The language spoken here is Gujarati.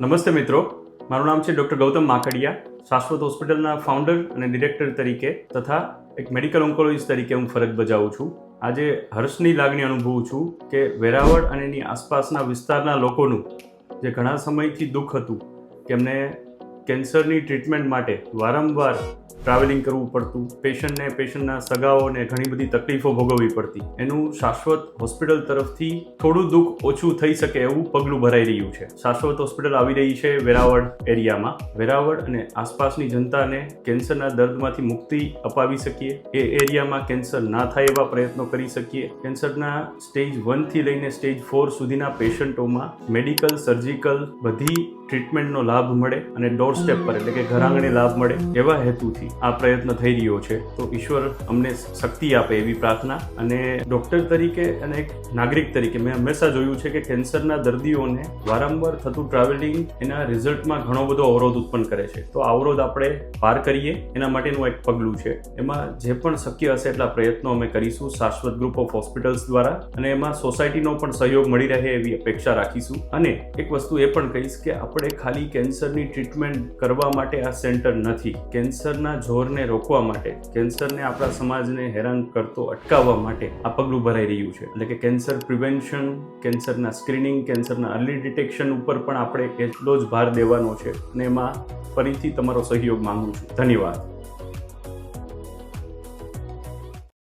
નમસ્તે મિત્રો, મારું નામ છે ડૉક્ટર ગૌતમ માકડિયા. શાશ્વત હોસ્પિટલના ફાઉન્ડર અને ડિરેક્ટર તરીકે તથા એક મેડિકલ ઓન્કોલોજીસ્ટ તરીકે હું ફરજ બજાવું છું. આજે હર્ષની લાગણી અનુભવું છું કે વેરાવળ અને એની આસપાસના વિસ્તારના લોકોનું જે ઘણા સમયથી દુઃખ હતું કે એમને કેન્સરની ટ્રીટમેન્ટ માટે વારંવાર ટ્રાવેલિંગ કરવું પડતું, પેશન્ટના સગાઓને ઘણી બધી તકલીફો ભોગવવી પડતી, એનું શાશ્વત હોસ્પિટલ તરફથી થોડું દુઃખ ઓછું થઈ શકે એવું પગલું ભરાઈ રહ્યું છે. શાશ્વત હોસ્પિટલ આવી રહી છે વેરાવળ એરિયામાં. વેરાવળ અને આસપાસની જનતાને કેન્સરના દર્દમાંથી મુક્તિ અપાવી શકીએ, એ એરિયામાં કેન્સર ના થાય એવા પ્રયત્નો કરી શકીએ. કેન્સરના સ્ટેજ 1 થી લઈને સ્ટેજ 4 સુધીના પેશન્ટોમાં મેડિકલ, સર્જિકલ બધી ટ્રીટમેન્ટનો લાભ મળે અને ડોર સ્ટેપ પર એટલે કે ઘરઆંગણે લાભ મળે એવા હેતુથી આ પ્રયત્ન થઈ રહ્યો છે. તો ઈશ્વર અમને શક્તિ આપે એવી પ્રાર્થના. અને ડૉક્ટર તરીકે અને એક નાગરિક તરીકે મેં હંમેશા જોયું છે કે કેન્સરના દર્દીઓને વારંવાર થતું ટ્રાવેલિંગ એના રિઝલ્ટમાં ઘણો બધો અવરોધ ઉત્પન્ન કરે છે. તો આ અવરોધ આપણે પાર કરીએ એના માટેનું એક પગલું છે. એમાં જે પણ શક્ય હશે એટલા પ્રયત્નો અમે કરીશું શાશ્વત ગ્રુપ ઓફ હોસ્પિટલ્સ દ્વારા, અને એમાં સોસાયટીનો પણ સહયોગ મળી રહે એવી અપેક્ષા રાખીશું. અને એક વસ્તુ એ પણ કહીશ કે આપણે ખાલી કેન્સરની ટ્રીટમેન્ટ કરવા માટે આ સેન્ટર નથી. કેન્સરના જોરને રોકવા માટે, કેન્સરને આપણા સમાજને હેરાન કરતો અટકાવવા માટે આ પગલું ભરાઈ રહ્યું છે. એટલે કે કેન્સર પ્રિવેન્શન, કેન્સરના સ્ક્રીનિંગ, કેન્સરના અર્લી ડિટેક્શન ઉપર પણ આપણે એટલો જ ભાર દેવાનો છે. અને એમાં ફરીથી તમારો સહયોગ માંગુ છું. ધન્યવાદ.